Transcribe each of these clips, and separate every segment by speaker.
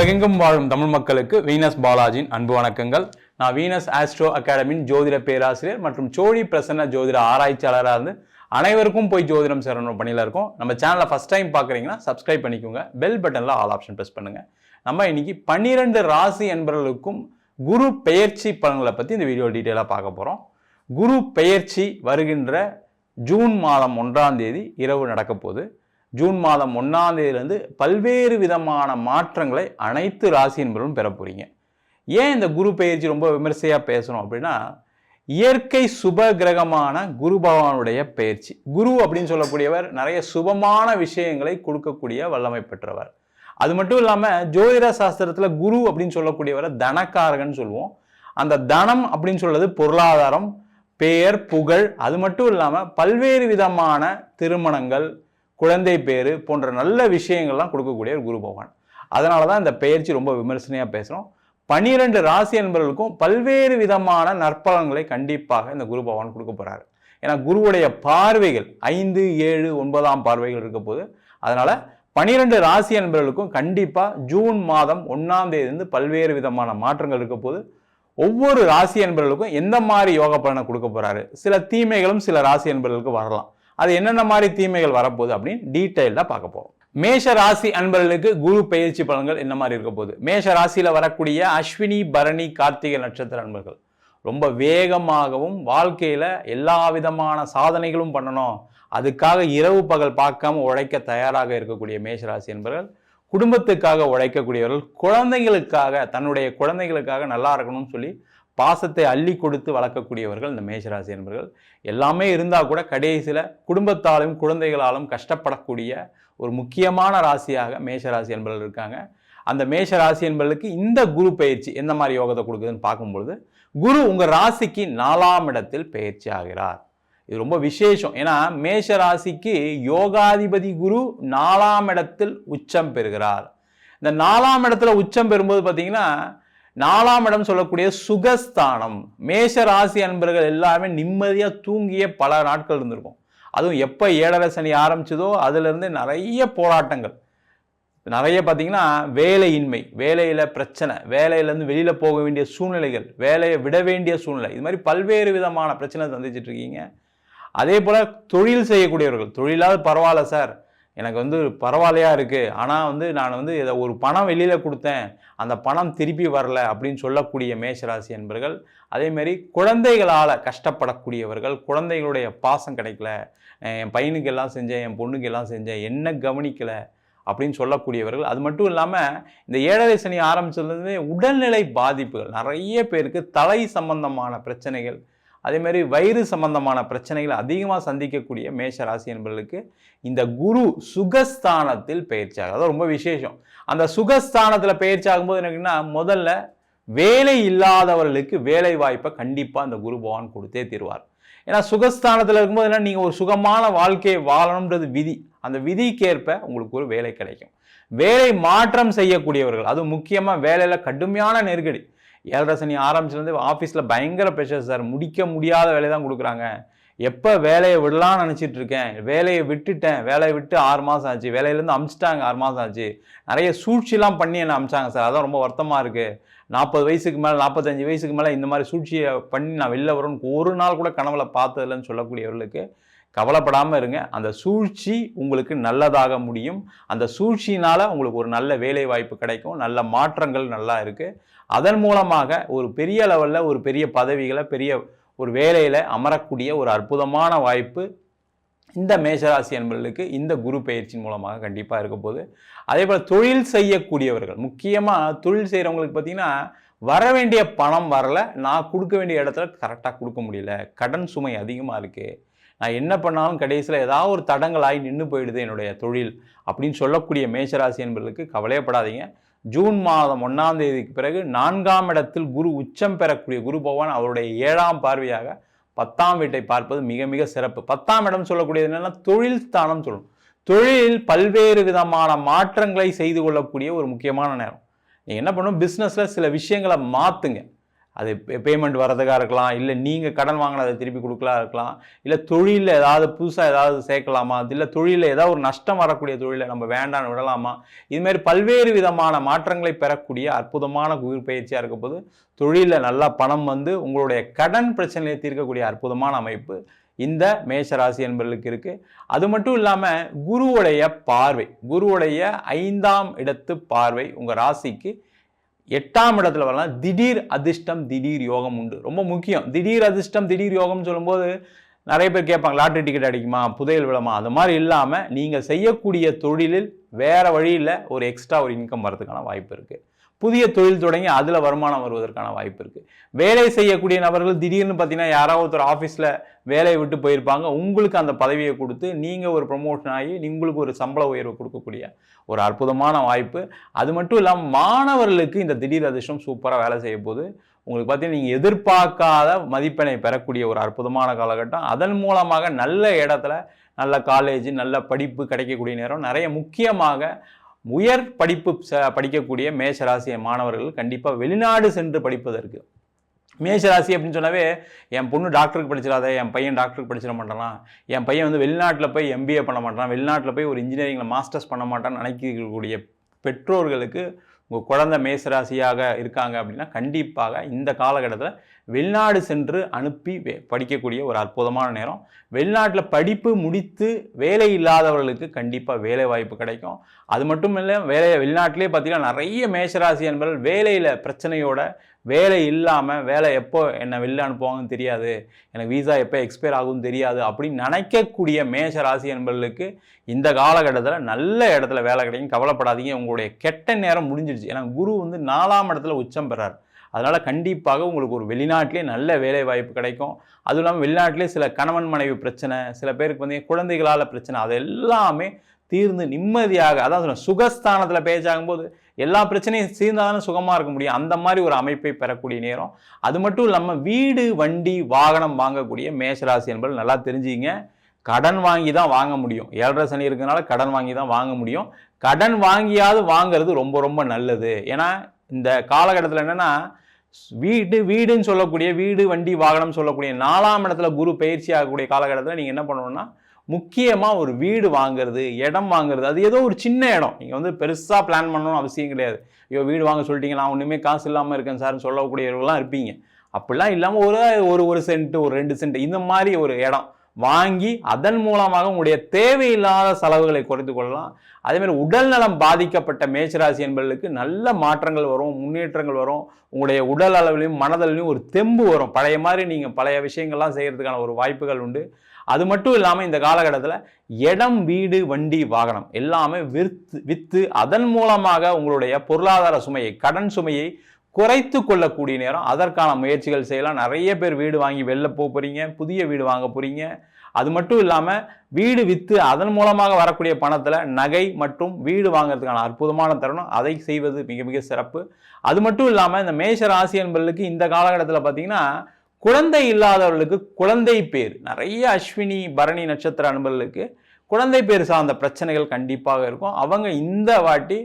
Speaker 1: உலகெங்கும் வாழும் தமிழ் மக்களுக்கு வீனஸ் பாலாஜியின் அன்பு வணக்கங்கள். நான் வீனஸ் ஆஸ்ட்ரோ அகாடமியின் ஜோதிட பேராசிரியர் மற்றும் சோழி பிரசன்ன ஜோதிட ஆராய்ச்சியாளராக இருந்து அனைவருக்கும் போய் ஜோதிடம் சேரணும் பணியில் இருக்கும். நம்ம சேனலை ஃபர்ஸ்ட் டைம் பார்க்குறீங்கன்னா சப்ஸ்கிரைப் பண்ணிக்கோங்க. பெல் பட்டனில் ஆல் ஆப்ஷன் ப்ரெஸ் பண்ணுங்க. நம்ம இன்னைக்கு 12 ராசி என்பவர்களுக்கும் குரு பெயர்ச்சி பலன்களை பற்றி இந்த வீடியோ டீட்டெயிலாக பார்க்க போகிறோம். குரு பெயர்ச்சி வருகின்ற ஜூன் மாதம் 1ஆம் தேதி இரவு நடக்க போகுது. ஜூன் மாதம் 1ஆம் தேதியிலிருந்து பல்வேறு விதமான மாற்றங்களை அனைத்து ராசி என்பவர்களும் பெற போறீங்க. ஏன் இந்த குரு பெயர்ச்சி ரொம்ப விமர்சையாக பேசணும் அப்படின்னா, இயற்கை சுப கிரகமான குரு பகவானுடைய பெயர்ச்சி. குரு அப்படின்னு சொல்லக்கூடியவர் நிறைய சுபமான விஷயங்களை கொடுக்கக்கூடிய வல்லமை பெற்றவர். அது மட்டும் இல்லாமல் ஜோதிட சாஸ்திரத்தில் குரு அப்படின்னு சொல்லக்கூடியவரை தனக்காரகன்னு சொல்லுவோம். அந்த தனம் அப்படின்னு சொல்றது பொருளாதாரம், பெயர், புகழ், அது மட்டும் இல்லாமல் பல்வேறு விதமான திருமணங்கள், குழந்தை பேரு போன்ற நல்ல விஷயங்கள்லாம் கொடுக்கக்கூடிய ஒரு குரு பகவான். அதனால தான் இந்த பெயர்ச்சி ரொம்ப விமர்சனையாக பேசுகிறோம். 12 ராசி என்பவர்களுக்கும் பல்வேறு விதமான நற்பலன்களை கண்டிப்பாக இந்த குரு பகவான் கொடுக்க போகிறாரு. ஏன்னா குருவுடைய பார்வைகள் 5, 7, 9ஆம் பார்வைகள் இருக்க போது. அதனால 12 ராசி என்பவர்களுக்கும் கண்டிப்பாக ஜூன் மாதம் 1ஆம் தேதியிலிருந்து பல்வேறு விதமான மாற்றங்கள் இருக்க போது. ஒவ்வொரு ராசி என்பவர்களுக்கும் எந்த மாதிரி யோக பலனை கொடுக்க போறாரு, சில தீமைகளும் சில ராசி என்பவர்களுக்கு வரலாம். அது என்னென்ன மாதிரி தீமைகள் வரப்போகுது அப்படின்னு டீட்டெயில்டாக பார்க்க போகிறோம். மேஷ ராசி அன்பர்களுக்கு குரு பெயர்ச்சி பலன்கள் என்ன மாதிரி இருக்க போகுது. மேஷ ராசியில் வரக்கூடிய அஸ்வினி, பரணி, கார்த்திகை நட்சத்திர அன்பர்கள் ரொம்ப வேகமாகவும் வாழ்க்கையில் எல்லா விதமான சாதனைகளும் பண்ணணும், அதுக்காக இரவு பகல் பார்க்காம உழைக்க தயாராக இருக்கக்கூடிய மேஷராசி என்பவர்கள், குடும்பத்துக்காக உழைக்கக்கூடியவர்கள், குழந்தைகளுக்காக தன்னுடைய குழந்தைகளுக்காக நல்லா இருக்கணும்னு சொல்லி பாசத்தை அள்ளி கொடுத்து வளர்க்கக்கூடியவர்கள் இந்த மேஷராசி என்பவர்கள். எல்லாமே இருந்தால் கூட கடைசியில் குடும்பத்தாலும் குழந்தைகளாலும் கஷ்டப்படக்கூடிய ஒரு முக்கியமான ராசியாக மேஷராசி என்பவர்கள் இருக்காங்க. அந்த மேஷராசி என்பவர்களுக்கு இந்த குரு பயிற்சி எந்த மாதிரி யோகத்தை கொடுக்குதுன்னு பார்க்கும்பொழுது, குரு உங்கள் ராசிக்கு 4ஆம் இடத்தில் பயிற்சி ஆகிறார். இது ரொம்ப விசேஷம். ஏன்னா மேஷ ராசிக்கு யோகாதிபதி குரு 4ஆம் இடத்தில் உச்சம் பெறுகிறார். இந்த 4ஆம் இடத்துல உச்சம் பெறும்போது பார்த்தீங்கன்னா 4ஆம் இடம் சொல்லக்கூடிய சுகஸ்தானம். மேஷ ராசி அன்பர்கள் எல்லாருமே நிம்மதியாக தூங்கிய பல நாட்கள் இருந்திருக்கும். அதுவும் எப்போ 7.5 சனி ஆரம்பிச்சதோ அதுலேருந்து நிறைய போராட்டங்கள், நிறைய பார்த்தீங்கன்னா வேலையின்மை, வேலையில் பிரச்சனை, வேலையிலேருந்து வெளியில் போக வேண்டிய சூழ்நிலைகள், வேலையை விட வேண்டிய சூழ்நிலை, இது மாதிரி பல்வேறு விதமான பிரச்சனை சந்திச்சுட்டு இருக்கீங்க. அதே போல் தொழில் செய்யக்கூடியவர்கள், தொழிலாவது பரவாயில்ல சார், எனக்கு பரவாயில்லையா இருக்குது, ஆனால் நான் இதை ஒரு பணம் வெளியில் கொடுத்தேன், அந்த பணம் திருப்பி வரல அப்படின்னு சொல்லக்கூடிய மேஷராசி என்பர்கள். அதேமாரி குழந்தைகளால் கஷ்டப்படக்கூடியவர்கள், குழந்தைகளுடைய பாசம் கிடைக்கல, என் பையனுக்கு எல்லாம் செஞ்சேன், என் பொண்ணுக்கு எல்லாம் செஞ்சேன், என்ன கவனிக்கலை அப்படின்னு சொல்லக்கூடியவர்கள். அது மட்டும் இல்லாமல் இந்த 7.5 சனி ஆரம்பிச்சதுலேருந்தே உடல்நிலை பாதிப்புகள், நிறைய பேருக்கு தலை சம்பந்தமான பிரச்சனைகள், அதேமாதிரி வயிறு சம்பந்தமான பிரச்சனைகளை அதிகமாக சந்திக்கக்கூடிய மேஷ ராசி என்பவர்களுக்கு இந்த குரு சுகஸ்தானத்தில் பயிற்சி ஆகும். அது ரொம்ப விசேஷம். அந்த சுகஸ்தானத்தில் பயிற்சி ஆகும்போது எனக்குன்னா முதல்ல வேலை இல்லாதவர்களுக்கு வேலை வாய்ப்பை கண்டிப்பாக அந்த குரு பகவான் கொடுத்தே தருவார். ஏன்னா சுகஸ்தானத்தில் இருக்கும்போது என்ன, நீங்கள் ஒரு சுகமான வாழ்க்கையை வாழணுன்றது விதி. அந்த விதிக்கேற்ப உங்களுக்கு ஒரு வேலை கிடைக்கும். வேலை மாற்றம் செய்யக்கூடியவர்கள், அது முக்கியமாக வேலையில் கடுமையான நெருக்கடி, 7.5 சனி ஆரம்பிச்சிலேருந்து ஆஃபீஸில் பயங்கர ப்ரெஷர் சார், முடிக்க முடியாத வேலையை தான் கொடுக்குறாங்க, எப்போ வேலையை விடலான்னு நினச்சிட்டு இருக்கேன், வேலையை விட்டுட்டேன், வேலையை விட்டு 6 மாதம் ஆச்சு, வேலையிலேருந்து அமிச்சிட்டாங்க 6 மாதம் ஆச்சு, நிறைய சூழ்ச்சிலாம் பண்ணி என்னை அமிச்சாங்க சார், அதான் ரொம்ப வருத்தமாக இருக்குது, 40 வயசுக்கு மேலே 45 வயசுக்கு மேலே இந்த மாதிரி சூழ்ச்சியை பண்ணி நான் வெளில வரணும்னு ஒரு நாள் கூட கனவுல பார்த்ததில்லைன்னு சொல்லக்கூடியவர்களுக்கு கவலைப்படாமல் இருங்க. அந்த சூழ்ச்சி உங்களுக்கு நல்லதாக முடியும். அந்த சூழ்ச்சியினால் உங்களுக்கு ஒரு நல்ல வேலை வாய்ப்பு கிடைக்கும், நல்ல மாற்றங்கள் நல்லா இருக்குது. அதன் மூலமாக ஒரு பெரிய லெவலில் ஒரு பெரிய பதவிகளை, பெரிய ஒரு வேலையில் அமரக்கூடிய ஒரு அற்புதமான வாய்ப்பு இந்த மேஷராசி என்பவர்களுக்கு இந்த குரு பயிற்சியின் மூலமாக கண்டிப்பாக இருக்க போகுது. அதே போல் தொழில் செய்யக்கூடியவர்கள், முக்கியமாக தொழில் செய்கிறவங்களுக்கு பார்த்தீங்கன்னா வர வேண்டிய பணம் வரல, நான் கொடுக்க வேண்டிய இடத்துல கரெக்டாக கொடுக்க முடியல, கடன் சுமை அதிகமாக இருக்குது, நான் என்ன பண்ணாலும் கடைசியில் ஏதாவது ஒரு தடங்களாகி நின்று போயிடுது என்னுடைய தொழில் அப்படின்னு சொல்லக்கூடிய மேஷராசி என்பவர்களுக்கு கவலையப்படாதீங்க. ஜூன் மாதம் 1ஆம் தேதிக்கு பிறகு 4ஆம் இடத்தில் குரு உச்சம் பெறக்கூடிய குரு பகவான் அவருடைய 7ஆம் பார்வையாக 10ஆம் வீட்டை பார்ப்பது மிக மிக சிறப்பு. 10ஆம் இடம் சொல்லக்கூடியது என்னன்னா தொழில் ஸ்தானம் சொல்லணும். தொழிலில் பல்வேறு விதமான மாற்றங்களை செய்து கொள்ளக்கூடிய ஒரு முக்கியமான நேரம். நீங்கள் என்ன பண்ணணும், பிஸ்னஸில் சில விஷயங்களை மாற்றுங்க. அது பேமெண்ட் வரதுக்காக இருக்கலாம், இல்லை நீங்கள் கடன் வாங்கினதை திருப்பி கொடுக்கலாம் இருக்கலாம், இல்லை தொழிலில் ஏதாவது புதுசாக ஏதாவது சேர்க்கலாமா, இல்லை தொழிலில் ஏதாவது ஒரு நஷ்டம் வரக்கூடிய தொழிலை நம்ம வேண்டான்னு விடலாமா, இதுமாரி பல்வேறு விதமான மாற்றங்களை பெறக்கூடிய அற்புதமான குரு பயிற்சியாக இருக்க போது தொழிலில் நல்லா பணம் வந்து உங்களுடைய கடன் பிரச்சனையை தீர்க்கக்கூடிய அற்புதமான அமைப்பு இந்த மேஷராசி என்பவர்களுக்கு இருக்குது. அது மட்டும் இல்லாமல் குருவுடைய பார்வை, குருவுடைய 5ஆம் இடத்து பார்வை உங்கள் ராசிக்கு 8ஆம் இடத்துல வரலாம். திடீர் அதிர்ஷ்டம் திடீர் யோகம் உண்டு, ரொம்ப முக்கியம். திடீர் அதிர்ஷ்டம் திடீர் யோகம்னு சொல்லும்போது நிறைய பேர் கேட்பாங்க, லாட்டரி டிக்கெட் அடிக்குமா, புதையல் விழமா, அது மாதிரி இல்லாமல் நீங்கள் செய்யக்கூடிய தொழிலில் வேறு வழியில் ஒரு எக்ஸ்ட்ரா ஒரு இன்கம் வரதுக்கான வாய்ப்பு இருக்குது. புதிய தொழில் தொடங்கி அதில் வருமானம் வருவதற்கான வாய்ப்பு இருக்குது. வேலை செய்யக்கூடிய நபர்கள் திடீர்னு பார்த்தீங்கன்னா யாராவது ஒருத்தர் ஆஃபீஸில் வேலையை விட்டு போயிருப்பாங்க, உங்களுக்கு அந்த பதவியை கொடுத்து நீங்கள் ஒரு ப்ரமோஷன் ஆகி உங்களுக்கு ஒரு சம்பள உயர்வு கொடுக்கக்கூடிய ஒரு அற்புதமான வாய்ப்பு. அது மட்டும் இல்லாமல் மாணவர்களுக்கு இந்த திடீர் அதிர்ஷ்டம் சூப்பராக வேலை செய்ய போது உங்களுக்கு பார்த்தீங்கன்னா நீங்கள் எதிர்பார்க்காத மதிப்பெண்ணை பெறக்கூடிய ஒரு அற்புதமான காலகட்டம். அதன் மூலமாக நல்ல இடத்துல நல்ல காலேஜ் நல்ல படிப்பு கிடைக்கக்கூடிய நேரம். நிறைய முக்கியமாக உயர் படிப்பு படிக்கக்கூடிய மேஷராசி மாணவர்கள் கண்டிப்பாக வெளிநாடு சென்று படிப்பதற்கு, மேஷராசி அப்படின்னு சொன்னாவே என் பொண்ணு டாக்டருக்கு படிச்சிடாத, என் பையன் டாக்டருக்கு படிச்சிட மாட்டான், என் பையன் வந்து வெளிநாட்டில் போய் எம்பிஏ பண்ண மாட்டான், வெளிநாட்டில் போய் ஒரு இன்ஜினியரிங்கில் மாஸ்டர்ஸ் பண்ண மாட்டான்னு நினைக்கக்கூடிய பெற்றோர்களுக்கு உங்கள் குழந்தை மேஷராசியாக இருக்காங்க அப்படின்னா கண்டிப்பாக இந்த காலகட்டத்தில் வெளிநாடு சென்று அனுப்பி படிக்கக்கூடிய ஒரு அற்புதமான நேரம். வெளிநாட்டில் படிப்பு முடித்து வேலை இல்லாதவர்களுக்கு கண்டிப்பாக வேலை வாய்ப்பு கிடைக்கும். அது மட்டும் இல்லை, வெளிநாட்டிலே பார்த்தீங்கன்னா நிறைய மேஷராசி என்பவர்கள் வேலையில் பிரச்சனையோட, வேலை இல்லாமல் வேலை எப்போ என்னை வெளில அனுப்புவாங்கன்னு தெரியாது, எனக்கு வீசா எப்போ எக்ஸ்பயர் ஆகும்னு தெரியாது அப்படின்னு நினைக்கக்கூடிய மேஷராசி என்பவர்களுக்கு இந்த காலகட்டத்தில் நல்ல இடத்துல வேலை கிடைக்கும். கவலைப்படாதீங்க, உங்களுடைய கெட்ட நேரம் முடிஞ்சிடுச்சு. ஏன்னா குரு வந்து 4ஆம் இடத்துல உச்சம் பெறார். அதனால் கண்டிப்பாக உங்களுக்கு ஒரு வெளிநாட்டிலே நல்ல வேலை வாய்ப்பு கிடைக்கும். அதுவும் இல்லாமல் வெளிநாட்டிலே சில கணவன் மனைவி பிரச்சனை, சில பேருக்கு வந்து குழந்தைகளால் பிரச்சனை, அது எல்லாமே தீர்ந்து நிம்மதியாக, அதான் சுகஸ்தானத்தில் பேச்சாகும்போது எல்லா பிரச்சனையும் தீர்ந்தாதானே சுகமாக இருக்க முடியும். அந்த மாதிரி ஒரு அமைப்பை பெறக்கூடிய நேரம். அது மட்டும் இல்லாமல் வீடு வண்டி வாகனம் வாங்கக்கூடிய மேஷராசி என்பது நல்லா தெரிஞ்சுங்க. கடன் வாங்கி தான் வாங்க முடியும். 7.5 சனி இருக்கிறதுனால கடன் வாங்கி தான் வாங்க முடியும். கடன் வாங்கியாவது வாங்கிறது ரொம்ப ரொம்ப நல்லது. ஏன்னா இந்த காலகட்டத்தில் என்னென்னா வீடுன்னு சொல்லக்கூடிய, வீடு வண்டி வாகனம் சொல்லக்கூடிய 4ஆம் இடத்துல குரு பயிற்சி ஆகக்கூடிய காலகட்டத்தில் நீங்கள் என்ன பண்ணணும்னா முக்கியமாக ஒரு வீடு வாங்குறது, இடம் வாங்குறது. அது ஏதோ ஒரு சின்ன இடம், நீங்கள் வந்து பெருசாக பிளான் பண்ணணும்னு அவசியம் கிடையாது. ஐயோ வீடு வாங்க சொல்லிட்டீங்க, நான் ஒன்றுமே காசு இல்லாமல் இருக்கேன் சார்னு சொல்லக்கூடியவர்கள்லாம் இருப்பீங்க. அப்படிலாம் இல்லாமல் ஒரு சென்ட், ஒரு 2 சென்ட் இந்த மாதிரி ஒரு இடம் வாங்கி அதன் மூலமாக உங்களுடைய தேவையில்லாத செலவுகளை குறைத்து கொள்ளலாம். அதேமாதிரி உடல் நலம் பாதிக்கப்பட்ட மேஷராசி என்பவர்களுக்கு நல்ல மாற்றங்கள் வரும், முன்னேற்றங்கள் வரும். உங்களுடைய உடல் அளவிலையும் மனதளவிலையும் ஒரு தெம்பு வரும். பழைய மாதிரி நீங்கள் பழைய விஷயங்கள்லாம் செய்கிறதுக்கான ஒரு வாய்ப்புகள் உண்டு. அது மட்டும் இல்லாமல் இந்த காலகட்டத்தில் இடம் வீடு வண்டி வாகனம் எல்லாமே விற்று அதன் மூலமாக உங்களுடைய பொருளாதார சுமையை, கடன் சுமையை குறைத்து கொள்ளக்கூடிய நேரம். அதற்கான முயற்சிகள் செய்யலாம். நிறைய பேர் வீடு வாங்கி வெளில போகிறீங்க, புதிய வீடு வாங்க போகிறீங்க. அது மட்டும் இல்லாமல் வீடு விற்று அதன் மூலமாக வரக்கூடிய பணத்தில் நகை மற்றும் வீடு வாங்கிறதுக்கான அற்புதமான தருணம். அதை செய்வது மிக மிக சிறப்பு. அது மட்டும் இல்லாமல் இந்த மேஷ ராசி என்பவர்களுக்கு இந்த காலகட்டத்தில் பார்த்தீங்கன்னா குழந்தை இல்லாதவர்களுக்கு குழந்தை பேர், நிறைய அஸ்வினி பரணி நட்சத்திர அன்பர்களுக்கு குழந்தை பேர் சார்ந்த பிரச்சனைகள் கண்டிப்பாக இருக்கும். அவங்க இந்த வாட்டி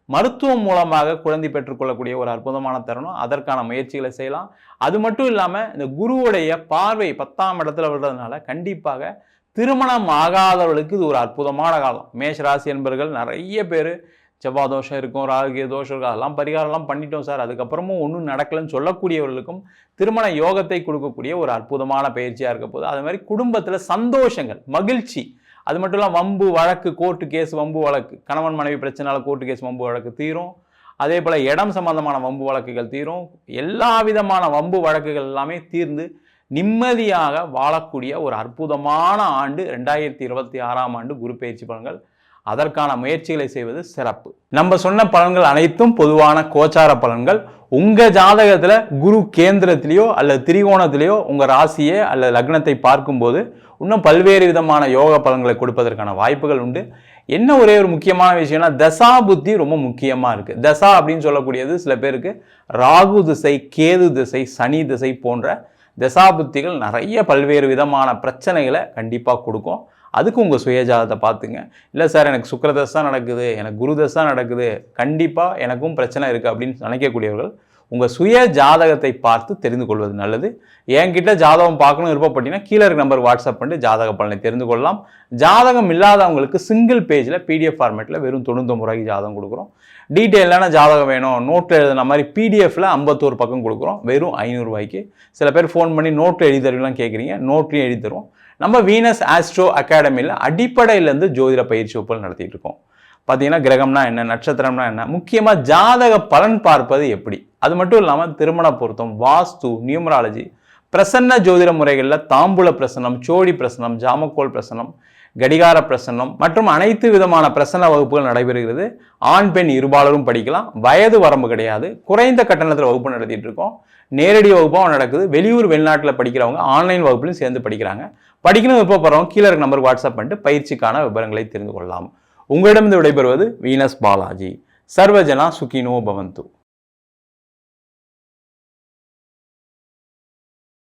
Speaker 1: மருத்துவம் மூலமாக குழந்தை பெற்றுக்கொள்ளக்கூடிய ஒரு அற்புதமான தருணம். அதற்கான முயற்சிகளை செய்யலாம். அது மட்டும் இல்லாமல் இந்த குருவுடைய பார்வை 10ஆம் இடத்துல விடுறதுனால கண்டிப்பாக திருமணம் ஆகாதவர்களுக்கு இது ஒரு அற்புதமான காலம். மேஷராசி என்பவர்கள் நிறைய பேர் செவ்வாய் தோஷம் இருக்கும், ராகு தோஷம் இருக்கும், அதெல்லாம் பரிகாரம்லாம் பண்ணிட்டோம் சார், அதுக்கப்புறமும் ஒன்றும் நடக்கலைன்னு சொல்லக்கூடியவர்களுக்கும் திருமண யோகத்தை கொடுக்கக்கூடிய ஒரு அற்புதமான பயிற்சியாக இருக்க போது. அது மாதிரி குடும்பத்தில் சந்தோஷங்கள், மகிழ்ச்சி, அது மட்டும் இல்லாமல் வம்பு வழக்கு, கோர்ட்டு கேஸ், வம்பு வழக்கு, கணவன் மனைவி பிரச்சனைனால கோர்ட்டு கேஸ் வம்பு வழக்கு தீரும். அதே போல் இடம் சம்பந்தமான வம்பு வழக்குகள் தீரும். எல்லா விதமான வம்பு வழக்குகள் எல்லாமே தீர்ந்து நிம்மதியாக வாழக்கூடிய ஒரு அற்புதமான ஆண்டு 2026ஆம் ஆண்டு குரு பயிற்சி பலன்கள். அதற்கான முயற்சிகளை செய்வது சிறப்பு. நம்ம சொன்ன பலன்கள் அனைத்தும் பொதுவான கோச்சார பலன்கள். உங்கள் ஜாதகத்தில் குரு கேந்திரத்திலேயோ அல்லது திரிகோணத்திலேயோ உங்கள் ராசியை அல்லது லக்னத்தை பார்க்கும்போது இன்னும் பல்வேறு விதமான யோக பலன்களை கொடுப்பதற்கான வாய்ப்புகள் உண்டு. என்ன ஒரே ஒரு முக்கியமான விஷயம்னா தசா புத்தி ரொம்ப முக்கியமாக இருக்குது. தசா அப்படின்னு சொல்லக்கூடியது சில பேருக்கு ராகு திசை, கேது திசை, சனி திசை போன்ற தசா புத்திகள் நிறைய பல்வேறு விதமான பிரச்சனைகளை கண்டிப்பாக கொடுக்கும். அதுக்கு உங்கள் சுயஜாதத்தை பார்த்துங்க. இல்லை சார் எனக்கு சுக்கிரதசை தான் நடக்குது, எனக்கு குரு தசை தான் நடக்குது, கண்டிப்பாக எனக்கும் பிரச்சனை இருக்குது அப்படின்னு நினைக்கக்கூடியவர்கள் உங்கள் சுய ஜாதகத்தை பார்த்து தெரிந்து கொள்வது நல்லது. என்கிட்ட ஜாதகம் பார்க்கணும் விருப்பப்பட்டீங்கன்னா கீழே இருக்க நம்பர் வாட்ஸ்அப் பண்ணிட்டு ஜாதக பலனை தெரிந்து கொள்ளலாம். ஜாதகம் இல்லாதவங்களுக்கு சிங்கிள் பேஜில் PDF ஃபார்மேட்டில் வெறும் 99 ரூபாய்க்கு ஜாதகம் கொடுக்குறோம். டீட்டெயிலான ஜாதகம் வேணும், நோட்டில் எழுதுன மாதிரி PDFல 51 பக்கம் கொடுக்குறோம் வெறும் 500 ரூபாய்க்கு. சில பேர் ஃபோன் பண்ணி நோட்டில் எழுதி தருவீங்களாம் கேட்குறீங்க, நோட்லையும் எழுதி தருவோம். நம்ம வீனஸ் ஆஸ்ட்ரோ அகாடமியில் அடிப்படையிலேருந்து ஜோதிட பயிற்சி வகுப்புகள் நடத்திட்டு இருக்கோம். பார்த்தீங்கன்னா கிரகம்னா என்ன, நட்சத்திரம்னா என்ன, முக்கியமாக ஜாதக பலன் பார்ப்பது எப்படி, அது மட்டும் இல்லாமல் திருமண பொருத்தம், வாஸ்து, நியூமராலஜி, பிரசன்ன ஜோதிட முறைகளில் தாம்பூல பிரசனம், சோழி பிரசனம், ஜாமக்கோல் பிரசனம், கடிகார பிரசன்னம் மற்றும் அனைத்து விதமான பிரசன்ன வகுப்புகள் நடைபெறுகிறது. ஆண் பெண் இருபாலரும் படிக்கலாம், வயது வரம்பு கிடையாது. குறைந்த கட்டணத்தில் வகுப்பு நடத்திட்டு இருக்கோம். நேரடி வகுப்பாகவும் நடக்குது. வெளியூர் வெளிநாட்டில் படிக்கிறவங்க ஆன்லைன் வகுப்புலையும் சேர்ந்து படிக்கிறாங்க. படிக்கணும் விருப்பப்படுறவங்க கீழே இருக்க நம்பருக்கு வாட்ஸ்அப் பண்ணிட்டு பயிற்சிக்கான விவரங்களை தெரிந்து கொள்ளலாம். உங்களிடமிருந்து விடைபெறுவது வீனஸ் பாலாஜி. சர்வஜனா சுகினோ பவந்து.